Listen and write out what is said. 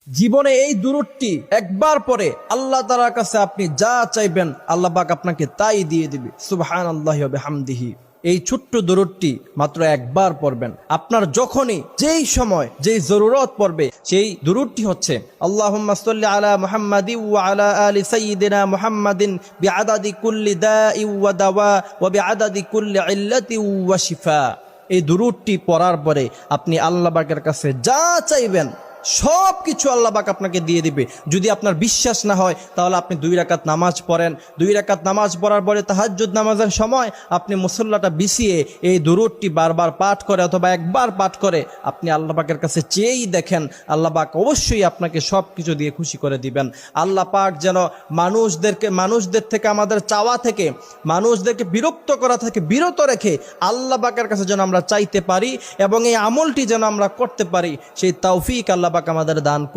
জীবনে এই দুরূদটি একবার পরে আল্লাহ তাআলার কাছে আপনি যা চাইবেন আল্লাহ পাক আপনাকে তাই দিয়ে দিবে। সুবহানাল্লাহি ওয়া বিহামদিহি। এই ছোট্ট দুরূদটি মাত্র একবার পড়বেন। আপনার যখনই যেই সময় যেই জরুরত পড়বে সেই দুরূদটি হচ্ছে আল্লাহুম্মা সাল্লি আলা মুহাম্মাদিন ওয়া আলা আলি সাইয়্যিদিনা মুহাম্মাদিন বিআদাদি কুল্লি দাই ওয়া দাওয়া ওয়া বিআদাদি কুল্লি ইল্লাতি ওয়া শিফা। এই দুরূদটি পড়ার পরে আপনি আল্লাহ পাকের কাছে যা চাইবেন সব কিছু আল্লাহ পাক আপনাকে দিয়ে দিবে। যদি আপনার বিশ্বাস না হয় তাহলে আপনি 2 রাকাত নামাজ পড়েন। 2 রাকাত নামাজ পড়ার পরে তাহাজ্জুদ নামাজের সময় আপনি মুসল্লাটা বিছিয়ে এই দুরূদটি বারবার পাঠ করে অথবা একবার পাঠ করে আপনি আল্লাহ পাকের কাছে চেয়েই দেখেন, আল্লাহ পাক অবশ্যই আপনাকে সব কিছু দিয়ে খুশি করে দিবেন। আল্লাহ পাক যেন মানুষদের থেকে, আমাদের চাওয়া থেকে, মানুষদেরকে বিরক্ত করা থেকে বিরত রেখে আল্লাহ পাকের কাছে যেন আমরা চাইতে পারি এবং এই আমলটি যেন আমরা করতে পারি, সেই তৌফিক আল্লাহ পাক আমাদের দান